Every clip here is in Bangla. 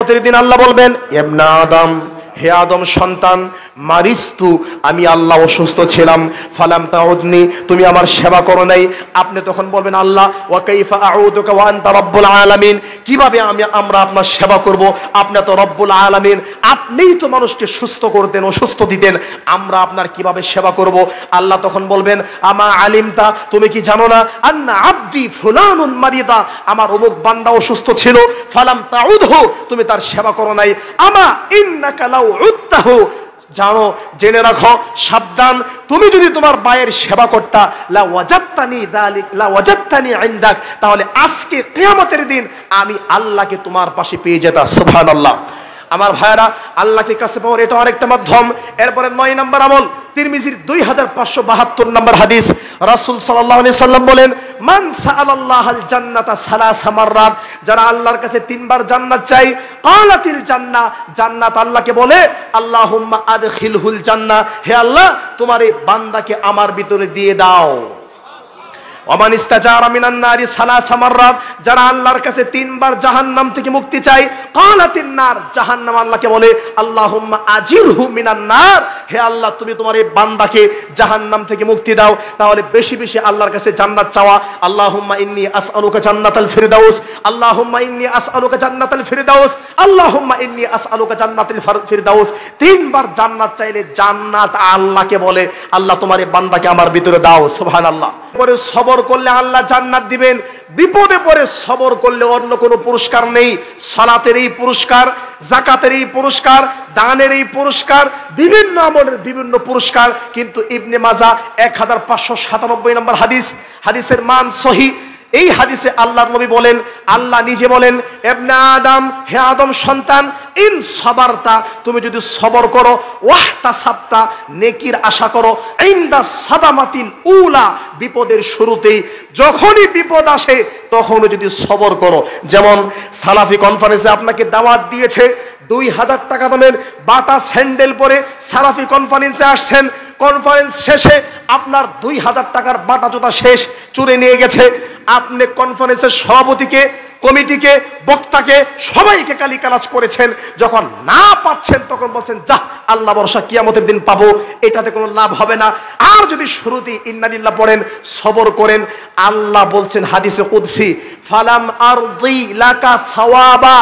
কিয়ামতের দিন আল্লাহ বলবেন, ইবনে আদম, হে আদম সন্তান, মারিস্তু, আমি আল্লাহ অসুস্থ ছিলাম, ফালাম তাউদনি, তুমি আমার সেবা করো নাই। আপনি তখন বলবেন, আল্লাহ ওয়া কাইফা আউদুকা ওয়া আনতা রব্বুল আলামিন, কিভাবে আমরা আপনার সেবা করব, আপনি তো রব্বুল আলামিন, আপনিই তো মানুষকে সুস্থ করতেন, অসুস্থ দিতেন, আমরা আপনার কিভাবে সেবা করব? আল্লাহ তখন বলবেন, আমা আলিমতা, তুমি কি জানো না, আন্না আবদি ফুলানুন মারিদা, আমার অমুক বান্দা অসুস্থ ছিল, ফালাম তাউদহু, তুমি তার সেবা করো নাই, আমা ইন্নাকা লাউ উত্তাহু, জানো, জেনে রাখো, সাবধান, তুমি যদি তোমার ভাইয়ের সেবা করতা, লা ওয়াজাদতানি যালিক, লা ওয়াজাদতানি ইনদাক, তাহলে আজকে কিয়ামতের দিন আমি আল্লাহকে তোমার পাশে পেয়ে যেতাম। সুবহানাল্লাহ। আমার ভাইরা, আল্লাহকে কাছে পাওয়ার এটা আরেকটা মাধ্যম। এরপরে 9 নম্বর আমল, তিরমিজির 2572 নম্বর হাদিস, রাসূল সাল্লাল্লাহু আলাইহি সাল্লাম বলেন, মান সাআলাল্লাহাল জান্নাতা সালাসা মাররাত, যারা আল্লাহর কাছে 3 বার জান্নাত চাই, কালাতিল জান্নাহ, জান্নাত আল্লাহকে বলে, আল্লাহুম্মা আদখিলহুল জান্নাহ, হে আল্লাহ তোমার এই বান্দাকে আমার ভিতরে দিয়ে দাও। ওমান ইস্তাজারা মিনান নারি সালাসা মাররাত, যারা আল্লাহর কাছে 3 বার জাহান্নাম থেকে মুক্তি চায়, কালাতিন নার, জাহান্নাম আল্লাহকে বলে, আল্লাহুম্মা আজিরহু মিনান নার, হে আল্লাহ তুমি তোমার এই বান্দাকে জাহান্নাম থেকে মুক্তি দাও। তাহলে বেশি বেশি আল্লাহর কাছে জান্নাত চাওয়া। আল্লাহুম্মা ইন্নী আসআলুকা জান্নাতাল ফিরদাউস, আল্লাহুম্মা ইন্নী আসআলুকা জান্নাতাল ফিরদাউস, আল্লাহুম্মা ইন্নী আসআলুকা জান্নাতাল ফিরদাউস। 3 বার জান্নাত চাইলে জান্নাত আল্লাহকে বলে, আল্লাহ তোমার এই বান্দাকে আমার ভিতরে দাও। সুবহানাল্লাহ। পরে সবর করলে আল্লাহ জান্নাত দিবেন। বিপদে পড়ে সবর করলে অন্য কোনো পুরস্কার নেই। সালাতের এই পুরস্কার, যাকাতের এই পুরস্কার, দানের এই পুরস্কার, বিভিন্ন আমলের বিভিন্ন পুরস্কার। কিন্তু ইবনে মাজাহ 1597 নম্বর হাদিস, হাদিসের মান সহিহ। এই হাদিসে আল্লাহর নবী বলেন, আল্লাহ নিজে বলেন, ইবনে আদম, হে আদম সন্তান, ইন সাবারতা, তুমি যদি সবর করো, ওয়াহতাসাবতা, নেকির আশা করো, ইনদা সাদামাতিল উলা, বিপদের শুরুতেই, যখনই বিপদ আসে তখনও যদি সবর করো। যেমন সালাফি কনফারেন্সে আপনাকে দাওয়াত দিয়েছে, 2000 টাকা দামের বাটা স্যান্ডেল পরে সালাফি কনফারেন্সে আসছেন, কনফারেন্স শেষে আপনার 2000 টাকার বাটা জুতা শেষ, চুরে নিয়ে গেছে। আপনি কনফারেন্সের সভাপতিকে, কমিটিকে, বক্তাকে, সবাইকে গালিগালাজ করেছেন। যখন না পাচ্ছেন তখন বলছেন, যা আল্লাহ ভরসা, কিয়ামতের দিন পাবো, এটাতে কোনো লাভ হবে না। আর যদি শুরুতেই ইন্না লিল্লাহ পড়েন, সবর করেন, আল্লাহ বলছেন হাদিসে কুদসি, ফালাম আরদি লাকা সাওয়াবা,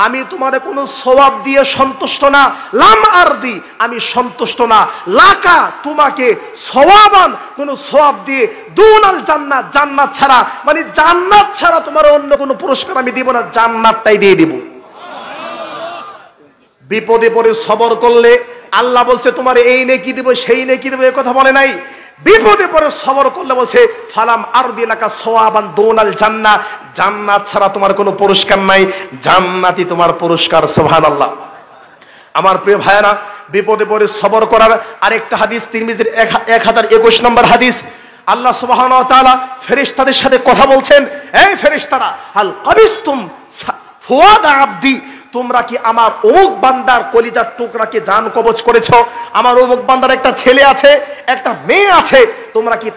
আমি তোমাদের কোনো সওয়াব দিয়ে সন্তুষ্ট না, লাম আরদি, আমি সন্তুষ্ট না, লাকা, তোমাকে, সওয়াবান, কোনো সওয়াব দিয়ে, দুনাল জান্নাত, জান্নাত ছাড়া, মানে জান্নাত ছাড়া তোমার অন্য কোনো পুরস্কার আমি দিব না, জান্নাতটাই দিয়ে দিব। বিপদে পড়ে সবর করলে আল্লাহ বলছে তোমার এই নেকি দিব, সেই নেকি দিব, এই কথা বলে নাই। বিপদে পড়ে সবর করলে বলছে, ফালাম আরদি লাকা সাওয়াবান দুনাল জান্নাহ, জান্নাত ছাড়া তোমার কোনো পুরস্কার নাই, জান্নাতই তোমার পুরস্কার। সুবহানাল্লাহ। আমার প্রিয় ভাইরা, বিপদে পড়ে সবর করার আরেকটা হাদিস, তিরমিজির 1021 নম্বর হাদিস, আল্লাহ সুবহানাহু ওয়া তাআলা ফেরেশতাদের সাথে কথা বলছেন, এই ফেরেশতারা, হাল কাবিস্তুম ফুয়াদা আবদি, তোমরা কি আমার অমুক বান্দার কলিজার টুকরাকে জান কবজ করেছো? আমার অমুক বান্দার একটা ছেলে আছে, একটা মেয়ে আছে, তোমরা কি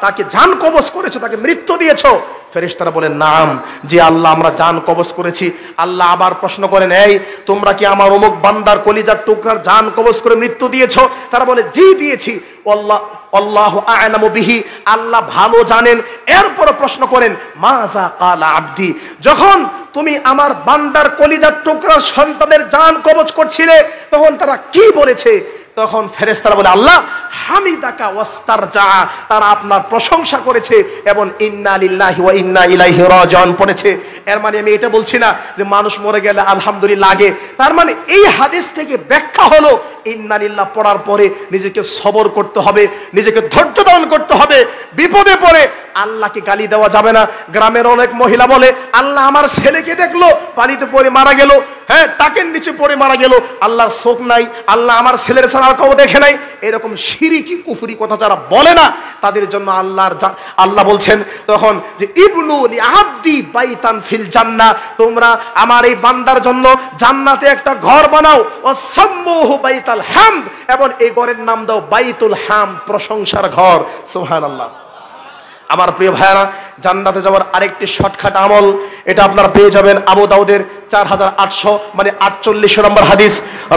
তাকে জান কবজ করেছো, তাকে মৃত্যু দিয়েছো? ফেরেশতারা বলেন, নাম, জি আল্লাহ, আমরা জান কবজ করেছি। আল্লাহ আবার প্রশ্ন করেন, এই তোমরা কি আমার অমুক বান্দার কলিজার টুকরার জান কবজ করে মৃত্যু দিয়েছো? তারা বলে, জি দিয়েছি। আল্লাহু আ'লামু বিহি, আল্লাহ ভালো জানেন। এরপর প্রশ্ন করেন, মাযা ক্বালা আবদি, যখন তুমি আমার বান্দার কলিজার টুকরার সন্তানের জান কবজ করছিলে তখন তারা কি বলেছে? তখন ফেরেশতারা বলে, আল্লাহ হামিদাকা ওয়াস্তারজা, তারা আপনার প্রশংসা করেছে এবং ইন্না লিল্লাহি ওয়া ইন্না ইলাইহি রাজিউন পড়েছে। এর মানে আমি এটা বলছি না যে মানুষ মরে গেলে আলহামদুলিল্লাহ লাগে। তার মানে এই হাদিস থেকে ব্যাখ্যা হলো, ইন্না লিল্লাহ পড়ার পরে নিজেকে সবর করতে হবে, নিজেকে ধৈর্য ধারণ করতে হবে। বিপদে পড়ে আল্লাহকে গালি দেওয়া যাবে না। গ্রামের অনেক মহিলা বলে, আল্লাহ আমার ছেলেকে দেখলো পানিতে পড়ে মারা গেল, হ্যাঁ টাকের নিচে পড়ে মারা গেল, আল্লাহর চোখ নাই, আল্লাহ আমার ছেলের ছাড়া আর কাউ দেখে নাই। এরকম শিরকি কুফরি কথা যারা বলে না, তাদের জন্য আল্লাহ বলছেন তখন যে, ইবনু লি আবদি বাইতান ফিল জান্নাহ, তোমরা আমার এই বান্দার জন্য জান্নাতে একটা ঘর বানাও, ও সাম্মুহু বাইতাল হামদ, এবং এই ঘরের নাম দাও বাইতুল হামদ, প্রশংসার ঘর। সুবহানাল্লাহ। আমার প্রিয় ভাইরা, জান্নাতে যাওয়ার আরেকটি শর্টকাট আমল, এটা আপনারা পেয়ে যাবেন আবু দাউদের 4800 মানে 48 নম্বর হাদিস।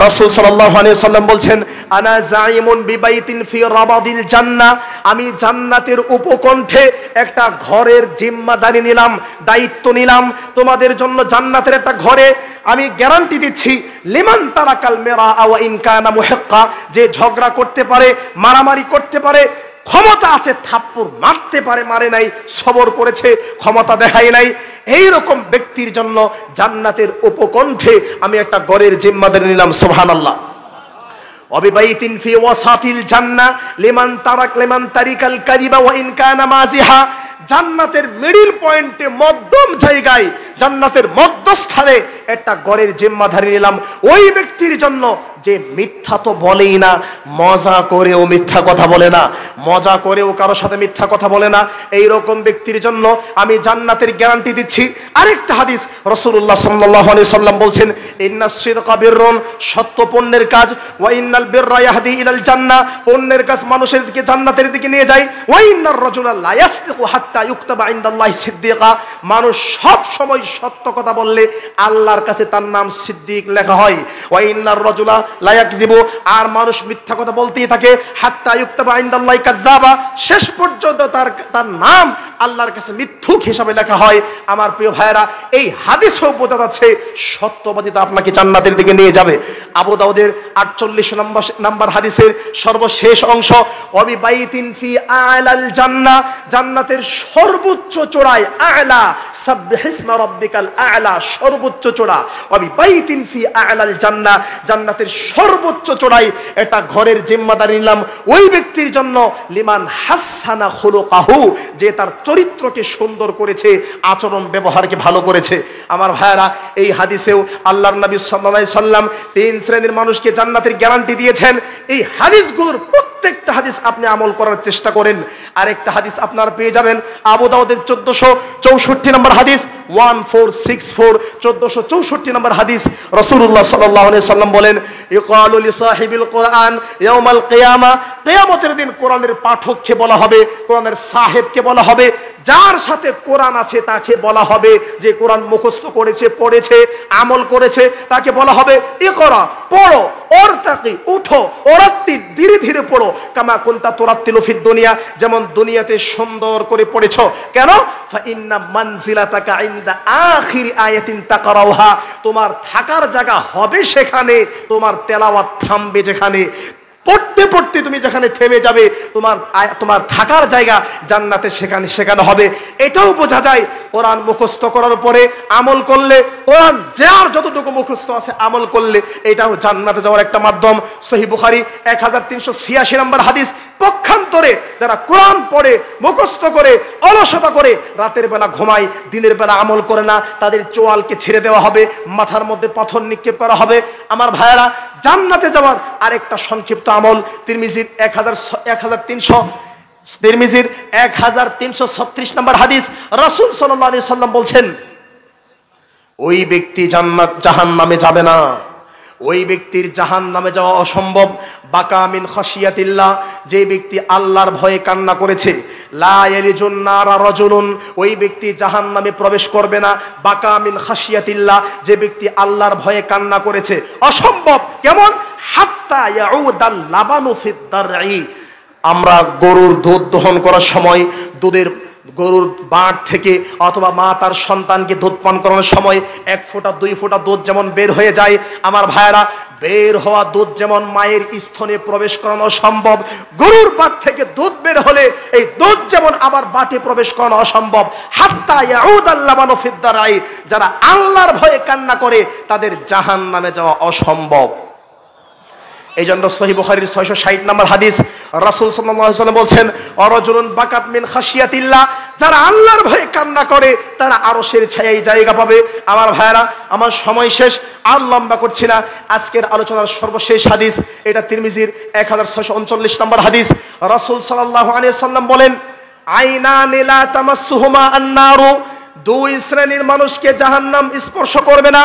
রাসূল সাল্লাল্লাহু আলাইহি ওয়াসাল্লাম বলছেন, আনা জাইমুন বিবাইতিন ফি রাবাদিল জান্নাহ, আমি জান্নাতের উপকণ্ঠে একটা ঘরের জিম্মাদারি নিলাম, দায়িত্ব নিলাম তোমাদের জন্য। জান্নাতের একটা ঘরে আমি গ্যারান্টি দিচ্ছি, লিমান তারাকাল মিরা ওয়া ইন কানা মুহিক্কা, যে ঝগড়া করতে পারে, মারামারি করতে পারে, ক্ষমতা আছে, থাপ্পড় মারতে পারে, মারে নাই, সবর করেছে, ক্ষমতা দেখায় নাই, এই রকম ব্যক্তির জন্য জান্নাতের উপকণ্ঠে আমি একটা ঘরের জিম্মাদারি নিলাম। সুবহানাল্লাহ। ওয়াবিবাইতিন ফি ওয়াসাতিল জান্নাহ লিমান তারিকাল কারিবা ওয়া ইন কানা মাজিহা, জান্নাতের মিডল পয়েন্টে, মধ্যম জায়গায়, জান্নাতের মধ্যস্থানে একটা ঘরের জিম্মাদারি নিলাম ওই ব্যক্তির জন্য যে মিথ্যা তো বলেই না, মজা করেও মিথ্যা কথা বলে না, মজা করেও কারোর সাথে মিথ্যা কথা বলে না, এই রকম ব্যক্তির জন্য আমি জান্নাতের গ্যারান্টি দিচ্ছি। আরেকটা হাদিস, রাসূলুল্লাহ সাল্লাল্লাহু আলাইহি সাল্লাম বলছেন, ইন্নাস সিদকা বিররুন, সত্য পণ্যের কাজ, ওয়া ইন্নাল বিররা ইয়াহদি ইলাল জান্নাহ, পণ্যের কাজ মানুষের দিকে, জান্নাতের দিকে নিয়ে যায়, ওয়া ইন্নার রাজুলা লা ইয়াসদিকু হাত্তা ইউকতাবা ইনদাল্লাহি সিদ্দিকা, মানুষ সব সময় সত্য কথা বললে আল্লাহর কাছে তার নাম সিদ্দিক লেখা হয়। ওয়া ইন্নার রাজুলা লা ইয়াকযিবু, আর মানুষ মিথ্যা কথা বলতেই থাকে, হাত্তা ইউকতাবা ইনদাল্লাহি কাযযাবা, শেষ পর্যন্ত তার নাম আল্লাহর কাছে মিথ্যুক হিসাবে লেখা হয়। আমার প্রিয় ভাইরা, এই হাদিসেও বোঝা যাচ্ছে সত্যবাদিতা আপনাকে জান্নাতের দিকে নিয়ে যাবে। আবু দাউদের 48 নম্বর হাদিসের সর্বশেষ অংশ, ওয়াবিবাইতিন ফি আ'লাল জান্নাহ, জান্নাতের সর্বোচ্চ চূড়ায়, আ'লা সাববিহিসমা রাব্বিকাল আ'লা, সর্বোচ্চ চূড়া, ওয়াবিবাইতিন ফি আ'লাল জান্নাহ, জান্নাতের সর্বোচ্চ চূড়ায় একটা ঘরের জিম্মাদারি নিলাম ওই ব্যক্তির জন্য, লিমান হাসানা খুলুকাহু, যে তার চরিত্রকে সুন্দর করেছে, আচরণ ব্যবহারকে ভালো করেছে। আমার ভাইরা, এই হাদিসেও আল্লাহর নবী সাল্লাল্লাহু আলাইহি সাল্লাম 3 শ্রেণীর মানুষকে জান্নাতের গ্যারান্টি দিয়েছেন। এই হাদিসগুলোর প্রত্যেকটা হাদিস আপনি আমল করার চেষ্টা করেন। আরেকটা হাদিস আপনারা পেয়ে যাবেন আবু দাউদের 1464 নম্বর হাদিস, 1464, 1464 নম্বর হাদিস। রাসূলুল্লাহ সাল্লাল্লাহু আলাইহি সাল্লাম বলেন, ইকালু লিসাহিবিল কুরআন ইয়াউমাল কিয়ামা, কিয়ামতের দিন কোরআনের পাঠককে বলা হবে, কোরআনের সাহেবকে বলা হবে, যার সাথে কোরআন আছে তাকে বলা হবে, যে কোরআন মুখস্থ করেছে, পড়েছে, আমল করেছে, তাকে বলা হবে, ইকরা, পড়ো, ওরতাকি, উঠো, ওরাত্তিল, ধীরে ধীরে পড়ো, কামা কুনতা তুরাত্তিলু ফিদ দুনিয়া, যেমন দুনিয়াতে সুন্দর করে পড়েছো। কেন? ফা ইন্না মানজিলাতাকা ইনদা আখিরি আয়াতিন তাকরাউহা, তোমার থাকার জায়গা হবে সেখানে, তোমার তেলাওয়াত থামবে যেখানে, পড়তে পড়তে তুমি যেখানে থেমে যাবে, তোমার থাকার জায়গা জান্নাতে সেখানে হবে। এটাও বোঝা যায় কোরআন মুখস্থ করার পরে আমল করলে, কোরআন যার যতটুকু মুখস্থ আছে আমল করলে, এটাও জান্নাতে যাওয়ার একটা মাধ্যম। সহিহ বুখারী 1386 নম্বর হাদিস। পক্ষান্তরে যারা কোরআন পড়ে, মুখস্থ করে, অলসতা করে, রাতের বেলা ঘুমায়, দিনের বেলা আমল করে না, তাদের চোয়ালকে ছেড়ে দেওয়া হবে, মাথার মধ্যে পাথর নিক্ষেপ করা হবে। আমার ভাইয়েরা, জান্নাতে যাওয়ার আরেকটা সংক্ষিপ্ত আমল, তিরমিজির 1336 নম্বর হাদিস। রাসূল সাল্লাল্লাহু আলাইহি সাল্লাম বলছেন, ওই ব্যক্তি জাহান্নামে যাবে না, ওই ব্যক্তির জাহান্নামে যাওয়া অসম্ভব। বাকা মিন খাশিয়াতিল্লাহ, যে ব্যক্তি আল্লাহর ভয়ে কান্না করেছে, লা ইয়ালিজুন নারা রাজুলুন, ওই ব্যক্তি জাহান্নামে প্রবেশ করবে না। বাকা মিন খাশিয়াতিল্লাহ, যে ব্যক্তি আল্লাহর ভয়ে কান্না করেছে, অসম্ভব। কেমন? হাত্তা ইয়াউদাল লাবানু ফিদ দারঈ, আমরা গরুর দুধ দহন করার সময় গরুর বাট থেকে অথবা মা তার সন্তানকে দুধ পান করানোর সময় 1 ফোঁটা 2 ফোঁটা দুধ যেমন বের হয়ে যায়, আমার ভাইয়েরা, বের হওয়া দুধ যেমন মায়ের স্তনে প্রবেশ করানো সম্ভব, গরুর বাট থেকে দুধ বের হলে এই দুধ যেমন আবার বাটে প্রবেশ করানো অসম্ভব। হাত্তা ইয়াউদাল লাবানু ফিদ দারঈ, যারা আল্লাহর ভয়ে কান্না করে তাদের জাহান্নামে যাওয়া অসম্ভব। এই জন্য সহিহ বুখারীর 660 নম্বর হাদিস, রাসূল সাল্লাল্লাহু আলাইহি ওয়াসাল্লাম বলছেন, অরাজুলুন বাকাত মিন খাশিয়াতিল্লাহ, যারা আল্লাহর ভয়ে কান্না করে তারা আরশের ছায়ায় জায়গা পাবে। আমার ভাইরা, আমার সময় শেষ, আর লম্বা করছি না। আজকের আলোচনার সর্বশেষ হাদিস, এটা তিরমিজির 1639 নম্বর হাদিস। রাসূল সাল্লাল্লাহু আলাইহি ওয়াসাল্লাম বলেন, আইনানি লা তামাসসুহুমা আন-নারু, 2 শ্রেণীর মানুষকে জাহান্নাম স্পর্শ করবে না।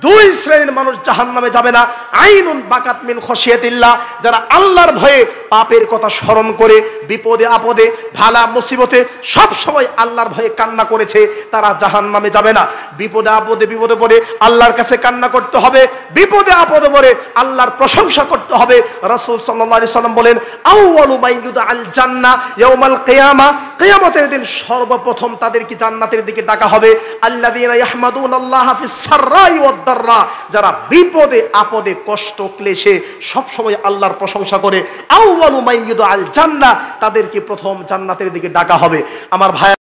দুই শ্রেণীর মানুষ জাহান্নামে যাবে না। আইনুন বাকাত মিন খশিয়াতিল্লাহ, যারা আল্লাহর ভয়ে পাপের কথা স্মরণ করে বিপদে আপদে ভালা মুসিবতে সব সময় আল্লাহর ভয়ে কান্না করেছে, তারা জাহান্নামে যাবে না। বিপদে আপদে পড়ে আল্লাহর কাছে কান্না করতে হবে, বিপদে আপদে পড়ে আল্লাহর প্রশংসা করতে হবে। রাসূল সাল্লাল্লাহু আলাইহি সাল্লাম বলেন, আউয়ালু মান ইউদআল জান্নাহ ইয়াউমাল কিয়ামা, কিয়ামতের দিন সর্বপ্রথম তাদেরকে জান্নাতের দিকে ডাকা হবে আল্লাযীনা ইয়াহমাদুনাল্লাহা ফিস সাররাই ওয়াদ দাররা, যারা বিপদে আপদে কষ্ট ক্লেশে সব সময় আল্লাহর প্রশংসা করে। আউয়ালু মান ইউদআল জান্নাহ, তাদেরকে প্রথম জান্নাতের দিকে ডাকা হবে। আমার ভাই